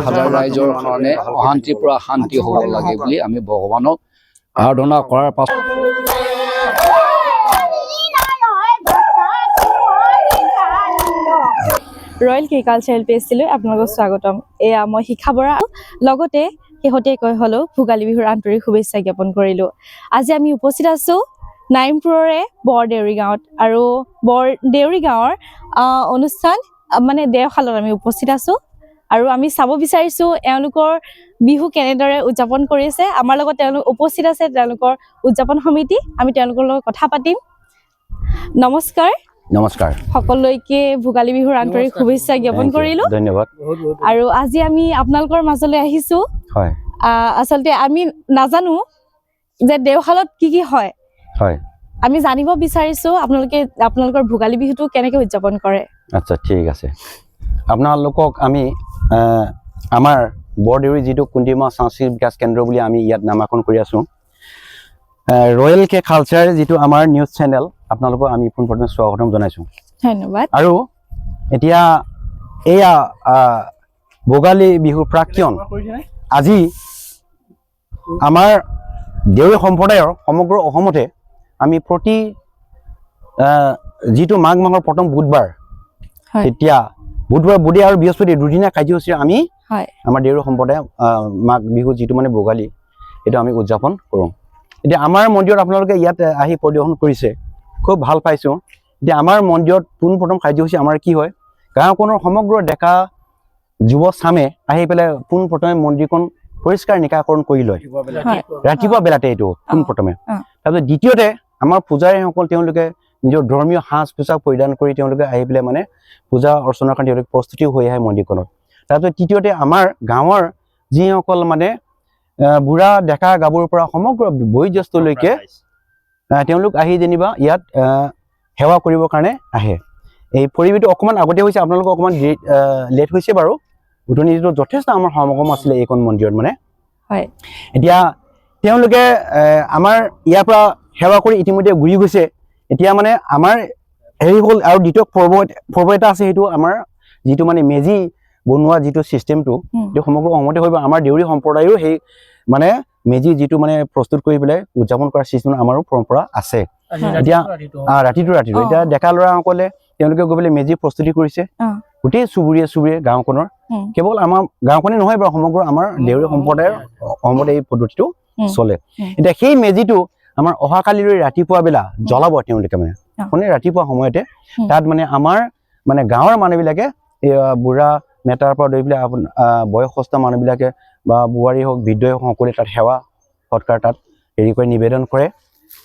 হাজাৰ ৰাইজৰ কাৰণে অশান্তিৰ পৰা শান্তি হ'ব লাগে বুলি আমি ভগৱানক আৰাধনা কৰাৰ পাছত ৰয়েল কে কালচাৰেল পেজলৈ আপোনালোকক স্বাগতম। এয়া মই শিখা বৰা, লগতে শেহতীয়াকৈ হ'লেও ভোগালী বিহুৰ আন্তৰিক শুভেচ্ছা জ্ঞাপন কৰিলোঁ। আজি আমি উপস্থিত আছোঁ নাইমপুৰৰে বৰদেউৰী গাঁৱত, আৰু বৰদেউৰী গাঁৱৰ অনুষ্ঠান মানে দেওশালত আমি উপস্থিত আছোঁ, আৰু আমি চাব বিচাৰিছোঁ এওঁলোকৰ বিহু কেনেদৰে উদযাপন কৰিছে। আমাৰ লগত তেওঁলোক উপস্থিত আছে, তেওঁলোকৰ উদযাপন সমিতি। আমি তেওঁলোকৰ লগত কথা পাতিম। নমস্কাৰ। নমস্কাৰ। সকলোকে ভোগালী বিহুৰ আন্তৰিক শুভেচ্ছা জ্ঞাপন কৰিলোঁ। ধন্যবাদ। আৰু আজি আমি আপোনালোকৰ মাজলৈ আহিছোঁ। হয়। আচলতে আমি নাজানো যে দেওশালত কি কি হয়। হয়। আমি জানিব বিচাৰিছোঁ আপোনালোকৰ ভোগালী বিহুটো কেনেকৈ উদযাপন কৰে। আচ্ছা, ঠিক আছে। আপোনালোকক আমি আমাৰ বৰদেউৰী যিটো কুন্দিমা সাংস্কৃতিক বিকাশ কেন্দ্ৰ বুলি আমি ইয়াত নামাকৰণ কৰি আছোঁ, ৰয়েল কে কালচাৰ যিটো আমাৰ নিউজ চেনেল, আপোনালোকক আমি পোনপ্ৰথমে স্বাগতম জনাইছোঁ। ধন্যবাদ। আৰু এতিয়া এয়া ভোগালী বিহুৰ প্ৰাক্ক্ষণ। আজি আমাৰ দেউৰী সম্প্ৰদায়ৰ সমগ্ৰ অসমতে আমি প্ৰতি যিটো মাঘ মাহৰ প্ৰথম বুধবাৰ, তেতিয়া বুধবাৰ, বুধে আৰু বৃহস্পতি দুদিনীয়া কাৰ্যসূচী আমি আমাৰ দেউৰী সম্প্ৰদায় মাঘ বিহু যিটো মানে ভোগালী, সেইটো আমি উদযাপন কৰোঁ। এতিয়া আমাৰ মন্দিৰত আপোনালোকে ইয়াত আহি পৰিদৰ্শন কৰিছে, খুব ভাল পাইছোঁ। এতিয়া আমাৰ মন্দিৰত পোনপ্ৰথম কাৰ্যসূচী আমাৰ কি হয়, গাঁওখনৰ সমগ্ৰ ডেকা যুৱ চামে আহি পেলাই পোনপ্ৰথমে মন্দিৰখন পৰিষ্কাৰ নিকাকৰণ কৰি লয় ৰাতিপুৱা বেলাতে, এইটো পোনপ্ৰথমে। তাৰপিছত দ্বিতীয়তে আমাৰ পূজাৰীসকল তেওঁলোকে নিজৰ ধৰ্মীয় সাজ পোছাক পৰিধান কৰি তেওঁলোকে আহি পেলাই মানে পূজা অৰ্চনাৰ কাৰণে তেওঁলোকে প্ৰস্তুতি হৈ আহে মন্দিৰখনত। তাৰপিছত তৃতীয়তে আমাৰ গাঁৱৰ যিসকল মানে বুঢ়া ডেকা গাভৰুৰ পৰা সমগ্ৰ বয়োজ্যেষ্ঠলৈকে তেওঁলোক আহি যেনিবা ইয়াত সেৱা কৰিবৰ কাৰণে আহে। এই পৰিৱেশটো অকণমান আগতে হৈছে, আপোনালোকৰ অকণমান লেট হৈছে বাৰু। উঠনি যিটো যথেষ্ট আমাৰ সমাগম আছিলে এইখন মন্দিৰত মানে। এতিয়া তেওঁলোকে আমাৰ ইয়াৰ পৰা সেৱা কৰি ইতিমধ্যে ঘূৰি গৈছে। এতিয়া মানে আমাৰ হেৰি হ'ল, আৰু দ্বিতীয় পৰ্ব এটা আছে, সেইটো আমাৰ যিটো মানে মেজি বনোৱা যিটো ছিষ্টেমটো, সেইটো সমগ্ৰ অসমতে হৈ আমাৰ দেউৰী সম্প্ৰদায়ো সেই মানে মেজি যিটো মানে প্ৰস্তুত কৰি পেলাই উদযাপন কৰাৰ ছিষ্টেম আমাৰো পৰম্পৰা আছে। এতিয়া ৰাতিটো এতিয়া ডেকা ল'ৰাসকলে তেওঁলোকে গৈ পেলাই মেজি প্ৰস্তুতি কৰিছে গোটেই চুবুৰীয়ে গাঁওখনৰ। কেৱল আমাৰ গাঁওখনে নহয় বাৰু, সমগ্ৰ আমাৰ দেউৰী সম্প্ৰদায়ৰ অসমতে এই পদ্ধতিটো চলে। এতিয়া সেই মেজিটো আমাৰ অহাকালিলৈ ৰাতিপুৱা বেলা জ্বলাব তেওঁলোকে মানে ৰাতিপুৱা সময়তে। তাত মানে আমাৰ মানে গাঁৱৰ মানুহবিলাকে বুঢ়া মেটাৰ পৰা ধৰি পেলাই বয়সস্থ মানুহবিলাকে বা বোৱাৰী হওক বৃদ্ধই হওক সকলোৱে তাত সেৱা সৎকাৰ তাত হেৰি কৰি নিবেদন কৰে।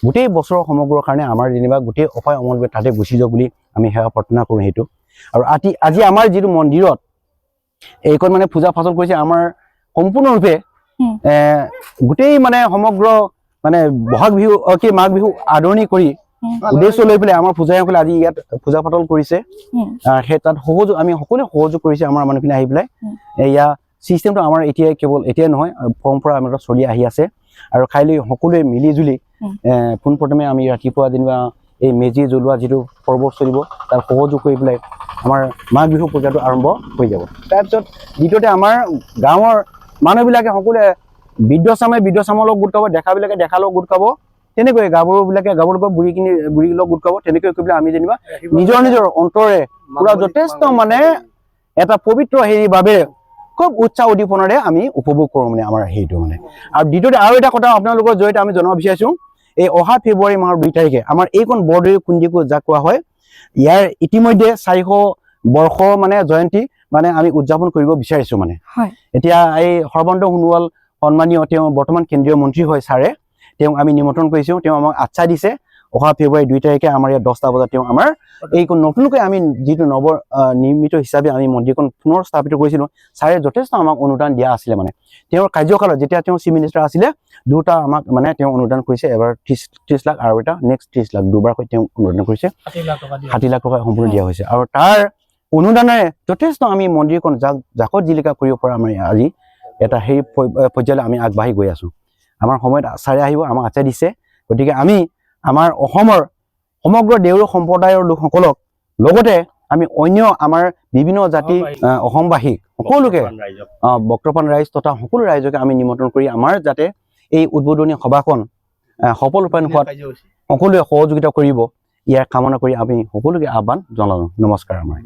গোটেই বছৰৰ সমগ্ৰৰ কাৰণে আমাৰ যেনিবা গোটেই অপায় অমল তাতে গুচি যাওক বুলি আমি সেৱা প্ৰাৰ্থনা কৰোঁ সেইটো। আৰু আজি আমাৰ যিটো মন্দিৰত এইখন মানে পূজা পাতল কৰিছে, আমাৰ সম্পূৰ্ণৰূপে গোটেই মানে সমগ্ৰ মানে বহাগ বিহু কি মাঘ বিহু আদৰণি কৰি উদ্দেশ্য লৈ পেলাই আমাৰ পূজাৰীসকলে আজি ইয়াত পূজা পাতল কৰিছে। সেই তাত আমি সকলোৱে সহযোগ কৰিছে আমাৰ মানুহখিনি আহি পেলাই। এয়া ছিষ্টেমটো আমাৰ এতিয়াই নহয়, পৰম্পৰা আমাৰ চলি আহি আছে। আৰু কাইলৈ সকলোৱে মিলি জুলি পোনপ্ৰথমে আমি ৰাতিপুৱা যেনিবা এই মেজি জ্বলোৱা যিটো পৰ্ব চলিব, তাত সহযোগ কৰি পেলাই আমাৰ মাঘ বিহু পূজাটো আৰম্ভ হৈ যাব। তাৰপিছত দ্বিতীয়তে আমাৰ গাঁৱৰ মানুহবিলাকে সকলোৱে বৃদ্ধ চামৰ লগত গোট খাব, ডেকাবিলাকে ডেকাৰ লগত গোট খাব, তেনেকৈ গাভৰুবিলাকে গাভৰুৰ লগত বুঢ়ীৰ লগত গোট খাব। তেনেকৈ কৰি পেলাই আমি যেনিবা নিজৰ অন্তৰে পুৰা যথেষ্ট মানে এটা পবিত্ৰ হেৰি বাবে খুব উৎসাহ উদ্দীপনাৰে আমি উপভোগ কৰোঁ মানে আমাৰ হেৰিটো মানে। আৰু দ্বিতীয়তে আৰু এটা কথা আপোনালোকৰ জৰিয়তে আমি জনাব বিচাৰিছোঁ, এই অহা ফেব্ৰুৱাৰী মাহৰ 2 তাৰিখে আমাৰ এইখন বৰদেউৰী কুন্দিকো যাক কোৱা হয়, ইয়াৰ ইতিমধ্যে 400 বৰ্ষ মানে জয়ন্তী মানে আমি উদযাপন কৰিব বিচাৰিছোঁ মানে। এতিয়া এই সৰ্বানন্দ সোণোৱাল সন্মানীয় তেওঁ বৰ্তমান কেন্দ্ৰীয় মন্ত্ৰী হয় ছাৰে, তেওঁক আমি নিমন্ত্ৰণ কৰিছোঁ। তেওঁ আমাক আশ্বাস দিছে অহা ফেব্ৰুৱাৰী 2 তাৰিখে আমাৰ ইয়াত 10টা বজাত তেওঁ আমাৰ এইখন নতুনকৈ আমি যিটো নিৰ্মিত হিচাপে আমি মন্দিৰখন পুনৰ স্থাপিত কৰিছিলোঁ, ছাৰে যথেষ্ট আমাক অনুদান দিয়া আছিলে মানে। তেওঁৰ কাৰ্যকালত যেতিয়া তেওঁ চিফ মিনিষ্টাৰ আছিলে, দুটা আমাক মানে তেওঁ অনুদান কৰিছে, এবাৰ 30 লাখ আৰু এটা নেক্সট 30 লাখ, দুবাৰকৈ তেওঁ অনুদান কৰিছে। 60 লাখ টকা সম্পূৰ্ণ দিয়া হৈছে। আৰু তাৰ অনুদানেৰে যথেষ্ট আমি মন্দিৰখন জাকত জিলিকা কৰিব পৰা আমি আজি এটা সেই পৰ্যায়লৈ আমি আগবাঢ়ি গৈ আছোঁ। আমাৰ সময়ত ছাৰে আহিব, আমাক আশ্বাস দিছে। গতিকে আমি আমাৰ অসমৰ সমগ্ৰ দেউৰী সম্প্ৰদায়ৰ লোকসকলক লগতে আমি অন্য আমাৰ বিভিন্ন জাতি অসমবাসীক সকলোকে বক্তপ্ৰাণ ৰাইজ তথা সকলো ৰাইজকে আমি নিমন্ত্ৰণ কৰি আমাৰ যাতে এই উদ্বোধনী সভাখন সফল ৰূপায়ণ হোৱাত সকলোৱে সহযোগিতা কৰিব ইয়াৰ কামনা কৰি আমি সকলোকে আহ্বান জনালোঁ নমস্কাৰ আমাৰ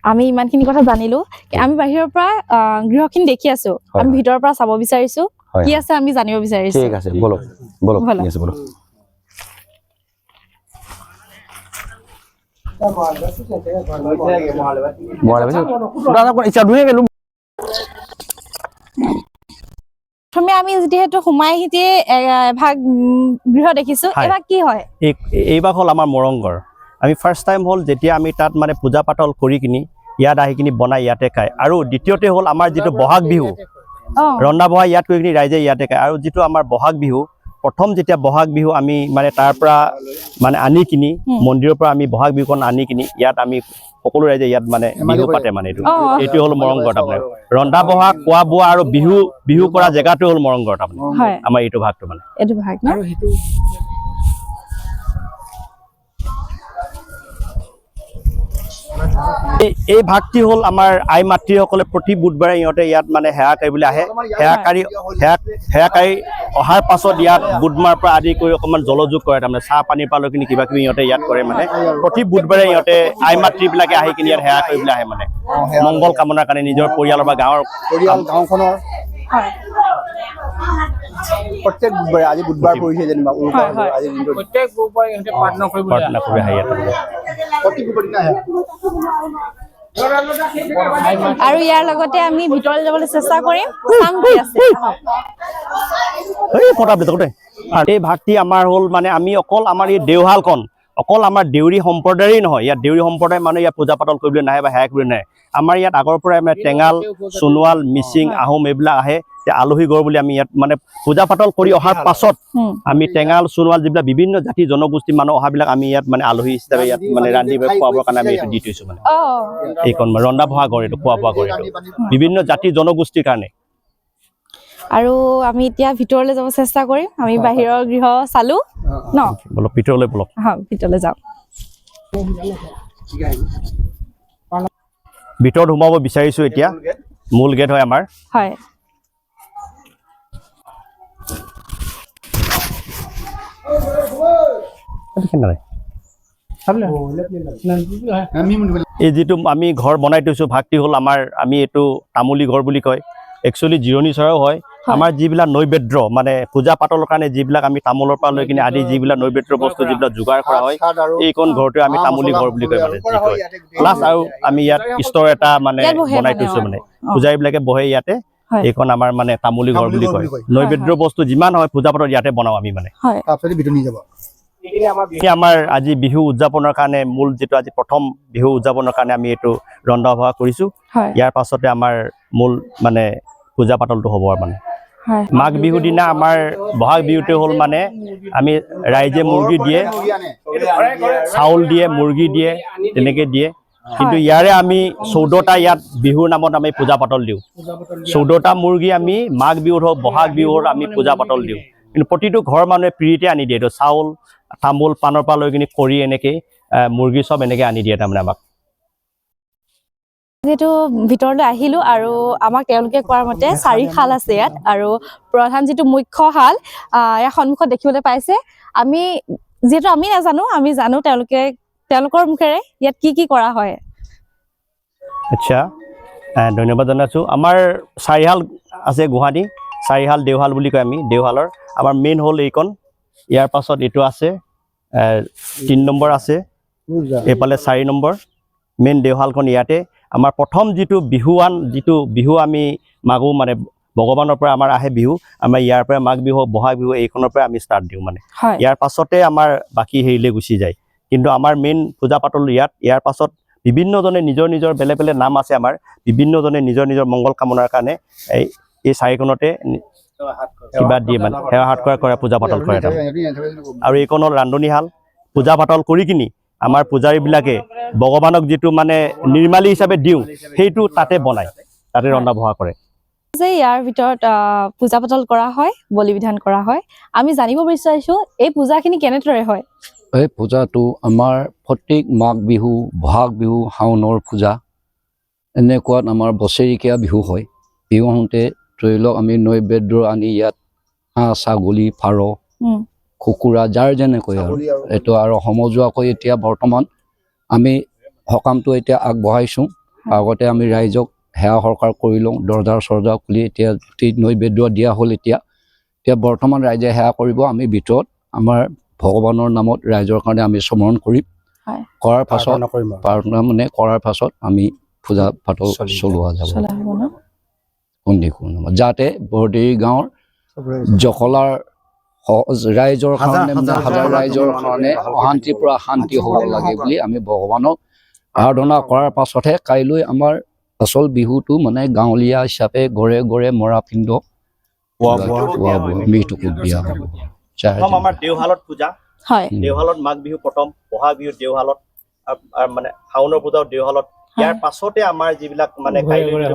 আমি ইমানখিনি কথা জানিলো আমি বাহিৰৰ পৰা গৃহখিনি দেখি আছো আমি ভিতৰৰ পৰা চাব বিচাৰিছো কি আছে আমি জানিব বিচাৰিছো ঠিক আছে বলক বলক ঠিক আছে বলক প্ৰথমে আমি যেহেতু সোমাই আহিতে এভাগ গৃহ দেখিছো এভাগ কি হয় এইভাগ হ'ল আমাৰ মৰংঘৰ আমি ফাৰ্ষ্ট টাইম হ'ল যেতিয়া আমি তাত মানে পূজা পাতল কৰি কিনি ইয়াত আহি কিনি বনাই ইয়াতে খায় আৰু দ্বিতীয়তে হ'ল আমাৰ যিটো বহাগ বিহু ৰন্ধা বঢ়া ইয়াত কৰি কিনি ৰাইজে ইয়াতে খায় আৰু যিটো আমাৰ বহাগ বিহু প্ৰথম যেতিয়া বহাগ বিহু আমি মানে তাৰ পৰা মানে আনি কিনি মন্দিৰৰ পৰা আমি বহাগ বিহুখন আনি কিনি ইয়াত আমি সকলো ৰাইজে ইয়াত মানে বিহু পাতে মানে এইটো হ'ল মৰংঘৰ তাৰমানে ৰন্ধা বঢ়া খোৱা বোৱা আৰু বিহু কৰা জেগাটো হ'ল মৰংঘৰ তাৰমানে আমাৰ এইটো ভাগটো মানে এইটো ভাগ ন এই ভাগটি হ'ল আমাৰ আই মাতৃসকলে প্ৰতি বুধবাৰে ইহঁতে ইয়াত মানে সেৱা কৰিবলৈ আহে সেৱাকাৰী অহাৰ পাছত ইয়াত বুধমাৰ পৰা আদি কৰি অকণমান জলযোগ কৰে তাৰমানে চাহ পানীৰ পৰা লৈ কিনি কিবা কিবি ইহঁতে ইয়াত কৰে মানে প্ৰতি বুধবাৰে ইহঁতে আই মাতৃবিলাকে আহি কিনি ইয়াত সেৱা কৰিবলৈ আহে মানে মংগল কামনাৰ কাৰণে নিজৰ পৰিয়ালৰ বা গাঁওখনৰ প্ৰত্যেক বুধবাৰে আজি বুধবাৰ পৰিছে যেনিবা আজি প্ৰত্যেক বুধবাৰে ইহঁতে প্ৰাৰ্থনা কৰি আহে ইয়াত প্ৰতি বুধবাৰে আহে আৰু ইয়াৰ লগতে আমি ভিতৰলৈ যাবলৈ চেষ্টা কৰিম চাম কি আছে এই ভাগটি আমাৰ হ'ল মানে আমি অকল আমাৰ এই দেওহালখন অকল আমাৰ দেউৰী সম্প্ৰদায়েই নহয় ইয়াত দেউৰী সম্প্ৰদায় মানুহ ইয়াত পূজা পাতল কৰিবলৈ নাহে বা সেৱা কৰিবলৈ নাহে আমাৰ ইয়াত আগৰ পৰাই মানে টেঙাল সোণোৱাল মিচিং আহোম এইবিলাক আহে আলহী ঘৰ বুলি আমি ইয়াত মানে পূজা পাতল কৰি অহাৰ পাছত আমি টেঙাল সোণোৱাল যিবিলাক বিভিন্ন জাতি জনগোষ্ঠী মানুহ অহাবিলাক আমি ইয়াত মানে আলহী হিচাপে ইয়াত মানে ৰান্ধি খুৱাবৰ কাৰণে আমি এইটো দি থৈছো মানে এইখন ৰন্ধা বঢ়া ঘৰ এইটো খোৱা বোৱা ঘৰ এইটো বিভিন্ন জাতি জনগোষ্ঠীৰ কাৰণে আৰু আমি এতিয়া ভিতৰলৈ যাব চেষ্টা কৰিম আমি বাহিৰৰ গৃহ চালো ন বলক ভিতৰলৈ বলক ভিতৰলৈ যাওঁ ভিতৰত সোমাব বিচাৰিছো এতিয়া মূল গেট হয় আমাৰ হয় এই যিটো আমি ঘৰ বনাই থৈছো ভাগটি হ'ল আমাৰ আমি এইটো তামুলী ঘৰ বুলি কয় একচুৱেলি জিৰণি চৰাও হয় আমাৰ যিবিলাক নৈবেদ্য মানে পূজা পাতলৰ কাৰণে যিবিলাক আমি তামোলৰ পৰা লৈ কিনে আদি যিবিলাক নৈবেদ্য বস্তু যিবিলাক যোগাৰ কৰা হয় এইখন ঘৰটোৱে আমি তামুলী ঘৰ বুলি কয় মানে প্লাছ আৰু আমি ইয়াত ষ্টৰ এটা মানে বনাই থৈছো মানে পূজাৰীবিলাকে বহে ইয়াতে এইখন আমাৰ মানে তামুলী ঘৰ বুলি কয় নৈবেদ্য বস্তু যিমান হয় পূজা পাতল ইয়াতে বনাও আমি মানে আমাৰ আজি বিহু উদযাপনৰ কাৰণে মূল যিটো আজি প্ৰথম বিহু উদযাপনৰ কাৰণে আমি এইটো ৰন্ধা বঢ়া কৰিছো ইয়াৰ পাছতে আমাৰ মূল মানে পূজা পাতলটো হ'ব আৰু মানে মাঘ বিহুৰ দিনা আমাৰ বহাগ বিহুতে হ'ল মানে আমি ৰাইজে মুৰ্গী দিয়ে চাউল দিয়ে মুৰ্গী দিয়ে তেনেকে দিয়ে কিন্তু ইয়াৰে আমি 14টা ইয়াত বিহুৰ নামত আমি পূজা পাতল দিওঁ 14টা মুৰ্গী আমি মাঘ বিহুৰ হওক বহাগ বিহুৰ আমি পূজা পাতল দিওঁ কিন্তু প্ৰতিটো ঘৰ মানুহে প্ৰীতে আনি দিয়ে এইটো চাউল তামোল পাণৰ পৰা লৈ কিনি কৰি এনেকে মুৰ্গী চব এনেকে আনি দিয়ে তাৰমানে আমাক যেহেতু ভিতৰলৈ আহিলো আৰু আমাক তেওঁলোকে কোৱাৰ মতে 4 শাল আছে ইয়াত আৰু প্ৰধান যিটো মুখ্য শাল ইয়াৰ সন্মুখত দেখিবলৈ পাইছে আমি যেহেতু আমি নাজানো আমি জানো তেওঁলোকৰ মুখেৰে ইয়াত কি কৰা হয় আচ্ছা ধন্যবাদ জনাইছো আমাৰ 4 শাল আছে গুৱাহাটী 4 শাল দেওহাল বুলি কয় আমি দেওহালৰ আমাৰ মেইন হ'ল এইখন ইয়াৰ পাছত এইটো আছে 3 নম্বৰ আছে এইফালে 4 নম্বৰ মেইন দেওহালখন ইয়াতে আমাৰ প্ৰথম যিটো বিহু আমি মাগো মানে ভগৱানৰ পৰা আমাৰ আহে বিহু আমাৰ ইয়াৰ পৰা মাঘ বিহু বহাগ বিহু এইখনৰ পৰা আমি ষ্টাৰ্ট দিওঁ মানে ইয়াৰ পাছতে আমাৰ বাকী হেৰিলৈ গুচি যায় কিন্তু আমাৰ মেইন পূজা পাতল ইয়াৰ পাছত বিভিন্নজনে নিজৰ নিজৰ বেলেগ বেলেগ নাম আছে আমাৰ বিভিন্নজনে নিজৰ নিজৰ মংগল কামনাৰ কাৰণে এই 4খনতে কিবা দিয়ে মানে সেৱা হাত কৰা পূজা পাতল কৰে আৰু এইখন হ'ল ৰান্ধনীশাল পূজা পাতল কৰি কিনি আমাৰ পূজাৰীবিলাকে ভগৱানক যিটো মানে নিৰ্মালী হিচাপে দিওঁ সেইটো তাতে বনায় তাতে ৰন্ধা বঢ়া কৰে যে ইয়াৰ ভিতৰত পূজা পাতল কৰা হয় বলি বিধান কৰা হয় আমি জানিব বিচাৰিছো এই পূজাখিনি কেনেদৰে হয় এই পূজাটো আমাৰ প্ৰত্যেক মাঘ বিহু বহাগ বিহু শাওণৰ পূজা এনেকুৱাত আমাৰ বছৰেকীয়া বিহু হয়। বিহু হওঁতে ধৰি লওক আমি নৈবেদ্য আনি ইয়াত হাঁহ ছাগলী পাৰ কুকুৰা যাৰ যেনেকৈ আৰু এইটো আৰু সমজুৱাকৈ এতিয়া বৰ্তমান আমি সকামটো এতিয়া আগবঢ়াইছোঁ। আগতে আমি ৰাইজক সেৱা সৎকাৰ কৰি লওঁ, দৰ্জা চৰ্জা খুলি এতিয়া নৈবেদ্য দিয়া হ'ল। এতিয়া বৰ্তমান ৰাইজে সেৱা কৰিব, আমি ভিতৰত আমাৰ ভগৱানৰ নামত ৰাইজৰ কাৰণে আমি স্মৰণ কৰিম। কৰাৰ পাছত প্ৰাৰ্থনা মানে কৰাৰ পাছত আমি পূজা পাতল চলোৱা যাব যাতে বৰদেৰী গাঁৱৰ জখলাৰ ৰাইজৰ কাৰণে মানে হাজাৰ ৰাইজৰ কাৰণে অশান্তিৰ পৰা শান্তি হ'ব লাগে বুলি আমি ভগৱানক আৰাধনা কৰাৰ পাছতহে কাইলৈ আমাৰ আচল বিহুটো মানে গাঁৱলীয়া হিচাপে ঘৰে ঘৰে মৰা পিণ্ড মৃত্যুকোট দিয়া হ'ব। আমাৰ দেওশালত পূজা, দেওশালত মাঘ বিহু প্ৰথম, বহাগ বিহু দেওশালত, মানে শাওণৰ পূজাও দেওশালত। ইয়াৰ পাছতে আমাৰ যিবিলাক মানে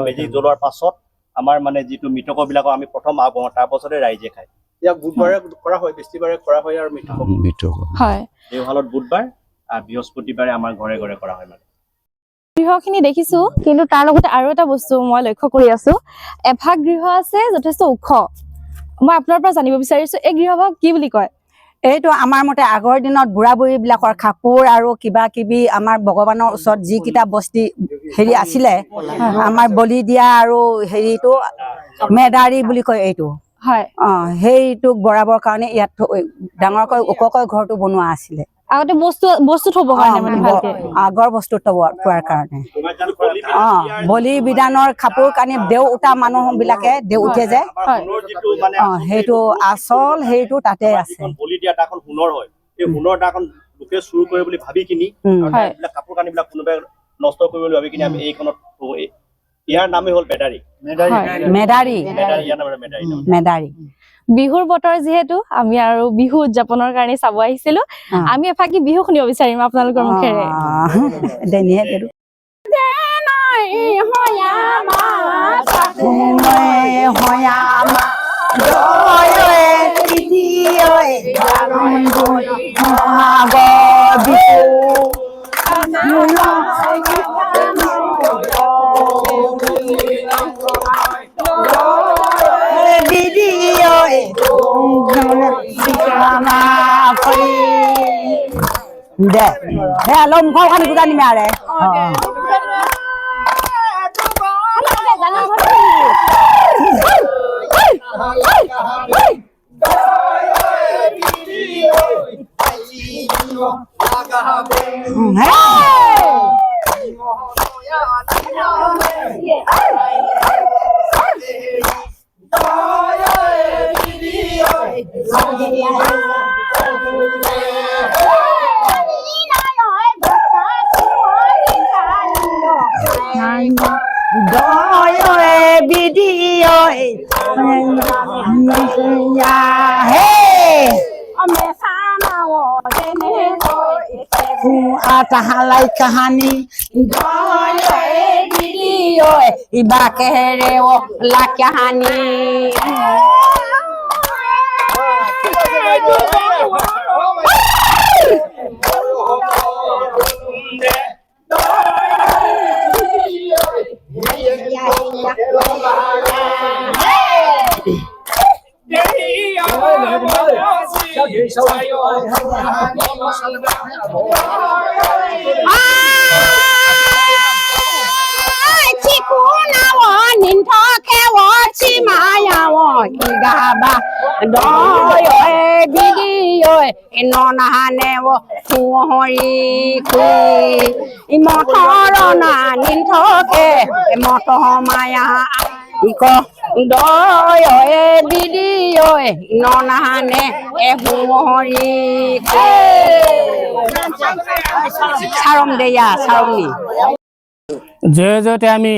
মেজি জ্বলোৱাৰ পাছত আমাৰ মানে যিটো মৃতকবিলাকক আমি প্ৰথম আগবঢ়াওঁ, তাৰ পাছতে ৰাইজে খায়। ইয়াক বুধবাৰে কৰা হয়, বৃহস্পতিবাৰে কৰা হয় আৰু মৃতক দেওশালত বুধবাৰ, বৃহস্পতিবাৰে আমাৰ ঘৰে ঘৰে কৰা হয়। মানে গৃহখিনি দেখিছো, কিন্তু তাৰ লগতে আৰু এটা বস্তু মই লক্ষ্য কৰি আছো, এভাগ গৃহ আছে যথেষ্ট ওখ। মই আপোনাৰ পৰা জানিব বিচাৰিছো এই গৃহভাগ কি বুলি কয়? এইটো আমাৰ মতে আগৰ দিনত বুঢ়া বুঢ়ীবিলাকৰ কাপোৰ আৰু কিবা কিবি আমাৰ ভগৱানৰ ওচৰত যিকেইটা বস্তু হেৰি আছিলে, আমাৰ বলি দিয়া আৰু হেৰিটো মেদাৰী বুলি কয় এইটো। সেইটোক বৰাবৰ কাৰণে ইয়াত ডাঙৰকৈ ওখকৈ ঘৰটো বনোৱা আছিলে। আগতে বস্তু থব কাৰণে আগৰ বস্তু থোৱাৰ কাৰণে বলি বিধানৰ কাপোৰ কানি দেও উঠা মানুহ বিলাকে দেও উঠে যে সেইটো আচল হেৰিটো তাতে আছে। বলি দিয়া দাখন সোণৰ হয়, এই সোণৰ দাখন লোকে চুৰ কৰে বুলি ভাবি কিনি কাপোৰ কানিবিলাক কোনোবাই নষ্ট কৰিব বুলি ভাবি কিনি আমি এইখনত ইয়াৰ নামেই হ'ল মেদাৰী। বিহুৰ বতৰ যিহেতু আমি আৰু বিহু উদযাপনৰ কাৰণে চাব আহিছিলো, আমি এফাকি বিহু শুনিব বিচাৰিম আপোনালোকৰ মুখেৰে। Tahalai kahani iba kehereo la kahani Jayate আমি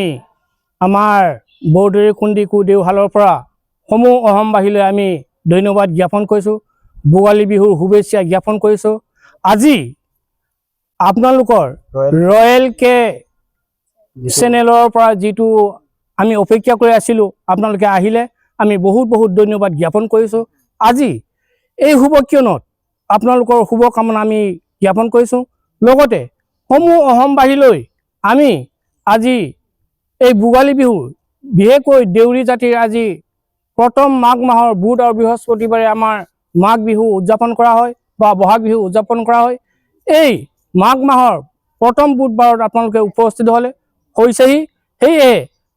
আমাৰ বৰদৰী কুণ্ডিকু দেওশালৰ পৰা সমূহ অসমবাসীলৈ আমি ধন্যবাদ জ্ঞাপন কৰিছোঁ, ভোগালী বিহুৰ শুভেচ্ছা জ্ঞাপন কৰিছোঁ। আজি আপোনালোকৰ ৰয়েল কে চেনেলৰ পৰা যিটো আমি অপেক্ষা কৰি আছিলোঁ, আপোনালোকে আহিলে, আমি বহুত বহুত ধন্যবাদ জ্ঞাপন কৰিছোঁ। আজি এই শুভক্ষণত আপোনালোকৰ শুভকামনা আমি জ্ঞাপন কৰিছোঁ। লগতে সমূহ অসমবাসীলৈ আমি আজি এই ভোগালী বিহু বিশেষকৈ দেউৰী জাতিৰ আজি প্ৰথম মাঘ মাহৰ বুধ আৰু বৃহস্পতিবাৰে আমাৰ মাঘ বিহু উদযাপন কৰা হয় বা বহাগ বিহু উদযাপন কৰা হয়। এই মাঘ মাহৰ প্ৰথম বুধবাৰত আপোনালোকে উপস্থিত হ'লে হৈছেহি। সেয়ে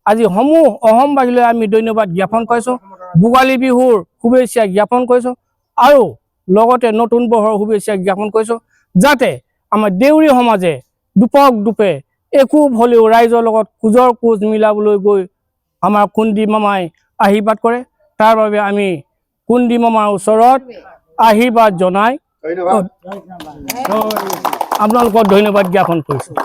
আজি সমূহ অসমবাসীলৈ আমি ধন্যবাদ জ্ঞাপন কৰিছোঁ, ভোগালী বিহুৰ শুভেচ্ছা জ্ঞাপন কৰিছোঁ আৰু লগতে নতুন বৰ্ষৰ শুভেচ্ছা জ্ঞাপন কৰিছোঁ, যাতে আমাৰ দেউৰী সমাজে দুপক দুপে একোব হ'লেও ৰাইজৰ লগত কোজৰ কোজ মিলাবলৈ গৈ আমাৰ কুন্দি মামাই আশীৰ্বাদ কৰে। তাৰ বাবে আমি কুন্দি মামাৰ ওচৰত আশীৰ্বাদ জনাই আপোনালোকক ধন্যবাদ জ্ঞাপন কৰিছোঁ।